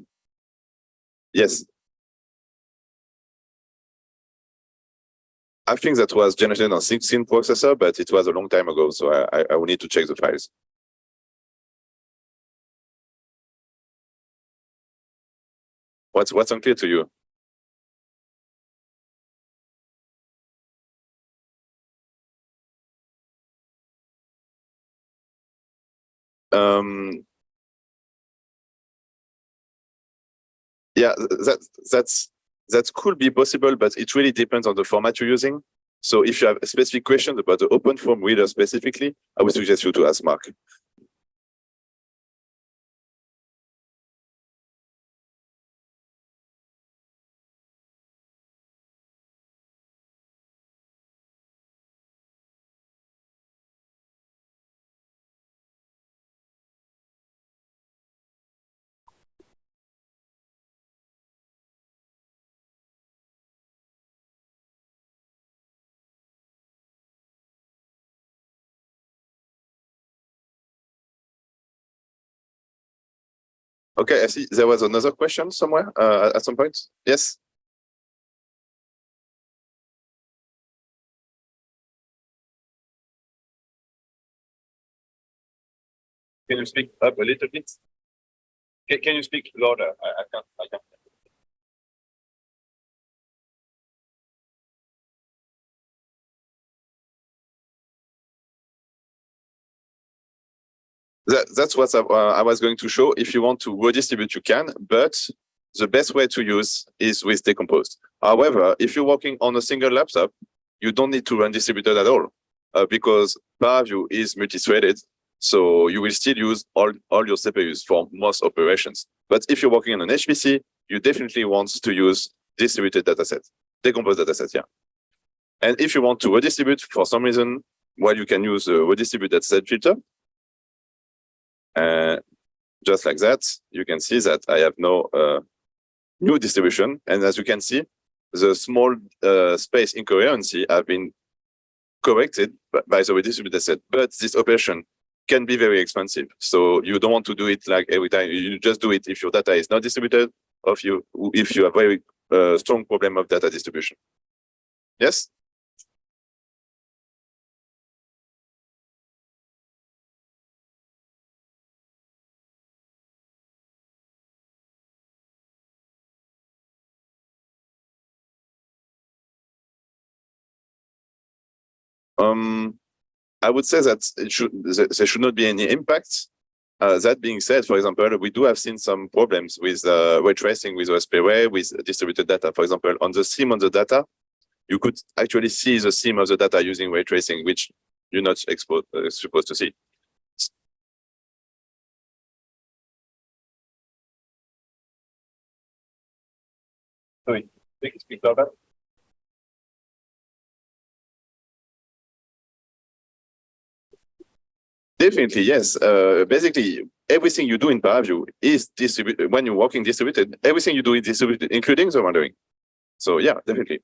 Yes. I think that was generated on 16 processor, but it was a long time ago, so I will need to check the files. What's unclear to you? Yeah, that could be possible, but it really depends on the format you're using. So if you have specific questions about the OpenFOAM reader specifically, I would suggest you to ask Mark. Okay, I see there was another question somewhere at some point. Yes. Can you speak up a little bit? Can you speak louder? I can't. That's what I was going to show. If you want to redistribute, you can, but the best way to use is with decomposed. However, if you're working on a single laptop, you don't need to run distributed at all because ParaView is multi-threaded. So you will still use all your CPUs for most operations. But if you're working on an HPC, you definitely want to use distributed datasets, decomposed datasets, yeah. And if you want to redistribute for some reason, well, you can use a redistribute dataset filter. Just like that, you can see that I have no new distribution. And as you can see, the small space incoherency have been corrected by the redistributed dataset. But this operation can be very expensive. So you don't want to do it like every time. You just do it if your data is not distributed, or if you have very strong problem of data distribution. Yes? I would say that there should not be any impact. That being said, for example, we do have seen some problems with ray tracing with OSParray, with distributed data. For example, on the seam on the data, you could actually see the seam of the data using ray tracing, which you're not supposed to see. Sorry, speak louder. Definitely, yes. Basically, everything you do in ParaView is distributed. When you're working distributed, everything you do is distributed, including the rendering. So yeah, definitely.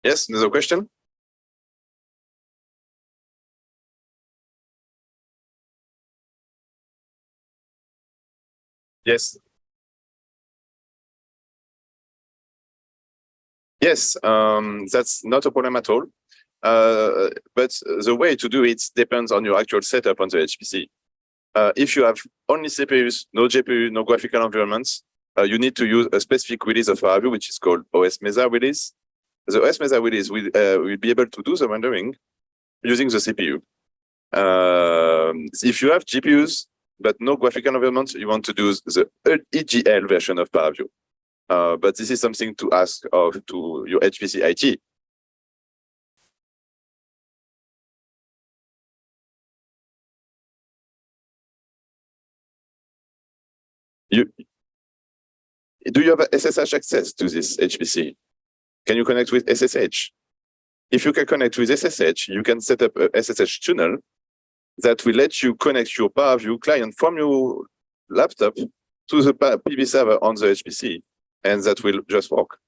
Yes, another question? Yes. Yes, that's not a problem at all. But the way to do it depends on your actual setup on the HPC. If you have only CPUs, no GPU, no graphical environments, you need to use a specific release of ParaView, which is called OS Mesa release. The OS Mesa release will be able to do the rendering using the CPU. If you have GPUs, but no graphical environment, you want to do the EGL version of ParaView. But this is something to ask to your HPC IT. Do you have SSH access to this HPC? Can you connect with SSH? If you can connect with SSH, you can set up a SSH tunnel that will let you connect your ParaView client from your laptop to the PV server on the HPC, and that will just work.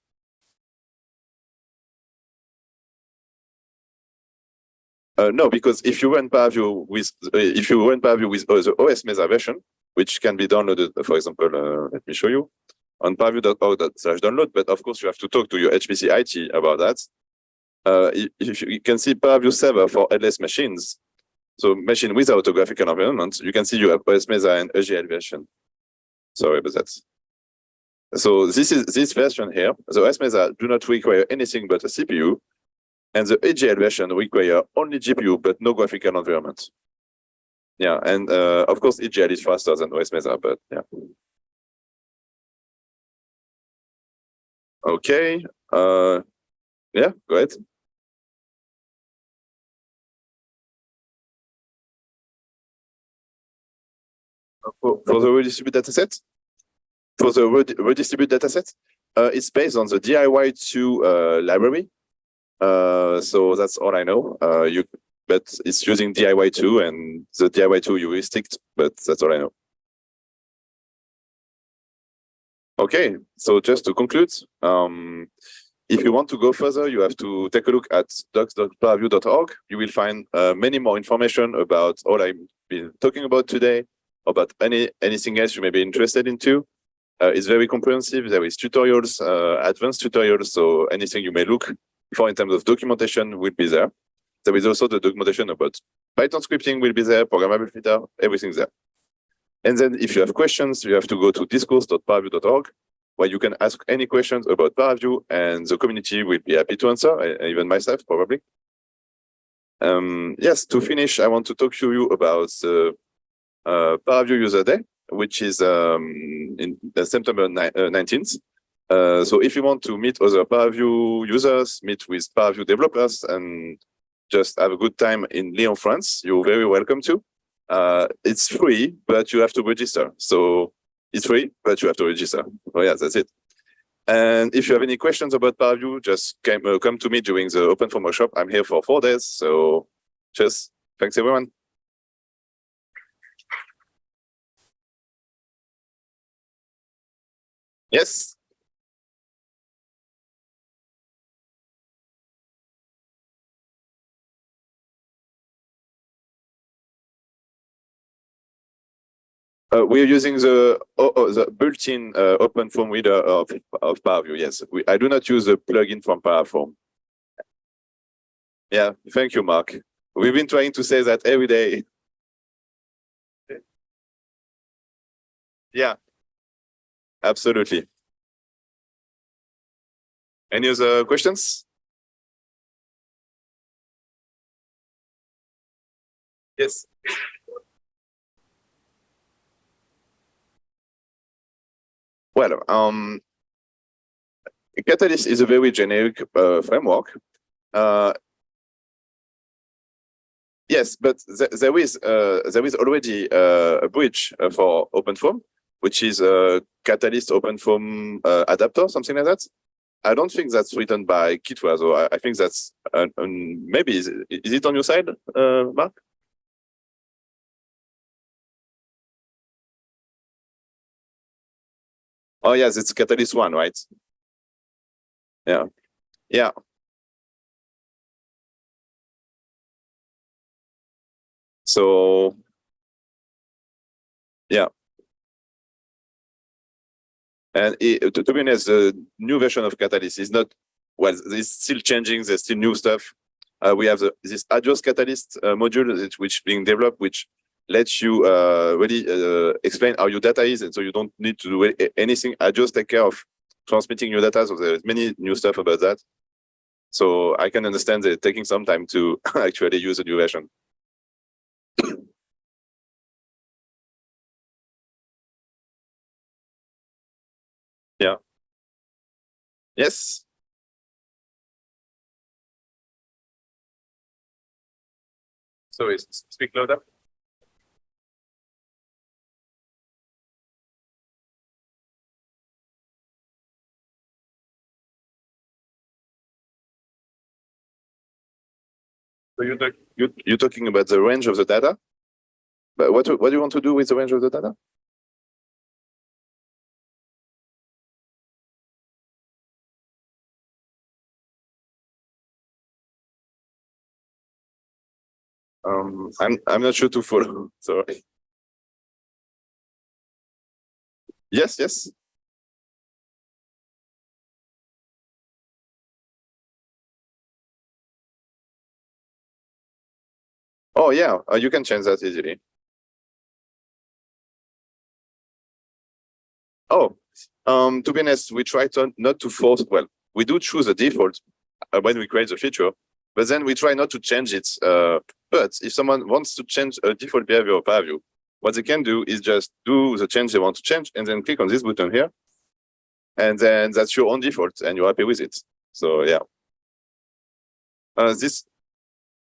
No, because if you run ParaView with the OS Mesa version, which can be downloaded, for example, let me show you. on ParaView.org/download, but of course you have to talk to your HPC IT about that. You can see ParaView server for headless machines. So machine without a graphical environment, you can see you have OS Mesa and AGL version. Sorry about that. So this version here, the OS Mesa do not require anything but a CPU, and the AGL version require only GPU but no graphical environment. Yeah, and of course AGL is faster than OS Mesa, but yeah. Okay. Yeah, go ahead. For the redistributed dataset? For the redistributed dataset, it's based on the DIY2 library. So that's all I know. But it's using DIY2 and the DIY2 heuristic, but that's all I know. Okay, so just to conclude, if you want to go further, you have to take a look at docs.paraview.org. You will find many more information about all I've been talking about today, about anything else you may be interested into. It's very comprehensive. There is tutorials, advanced tutorials, so anything you may look for in terms of documentation will be there. There is also the documentation about Python scripting will be there, programmable filter, everything's there. And then if you have questions, you have to go to discourse.paraview.org, where you can ask any questions about ParaView, and the community will be happy to answer, even myself, probably. Yes, to finish, I want to talk to you about the ParaView User Day, which is in September 19th. So if you want to meet other ParaView users, meet with ParaView developers, and just have a good time in Lyon, France, you're very welcome to. It's free, but you have to register. So it's free, but you have to register. Oh yeah, that's it. And if you have any questions about ParaView, just come to me during the OpenFOAM Workshop. I'm here for 4 days. So just thanks, everyone. Yes. We're using the built-in OpenFOAM reader of ParaView. Yes, I do not use the plugin from ParaFOAM. Yeah, thank you, Mark. We've been trying to say that every day. Yeah, absolutely. Any other questions? Yes. Well, Catalyst is a very generic framework. Yes, but there is already a bridge for OpenFOAM, which is a Catalyst OpenFOAM adapter, something like that. I don't think that's written by Kitwa, so I think that's maybe is it on your side, Mark? Oh yes, it's Catalyst 1, right? Yeah, yeah. So yeah. And to be honest, the new version of Catalyst is not, well, it's still changing, there's still new stuff. We have this Adios Catalyst module, which being developed, which lets you really explain how your data is, and so you don't need to do anything. Adios take care of transmitting your data, so there's many new stuff about that. So I can understand that taking some time to actually use a new version. Yeah. Yes. Sorry, speak louder. So you're talking about the range of the data? But what do you want to do with the range of the data? I'm not sure to follow. Sorry. Yes, yes. Oh yeah, you can change that easily. Oh, to be honest, we try to not to force. Well, we do choose a default when we create the feature, but then we try not to change it. But if someone wants to change a default behavior of ParaView, what they can do is just do the change they want to change, and then click on this button here, and then that's your own default, and you're happy with it. So yeah. This.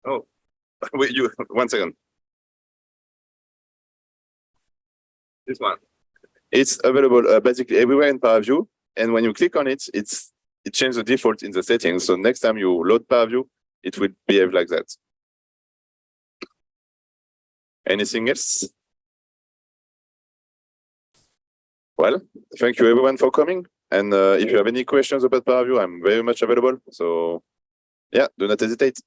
Oh, wait, you 1 second. This one. It's available basically everywhere in ParaView, and when you click on it, it changes the default in the settings. So next time you load ParaView, it will behave like that. Anything else? Well, thank you everyone for coming. And if you have any questions about ParaView, I'm very much available. So yeah, do not hesitate.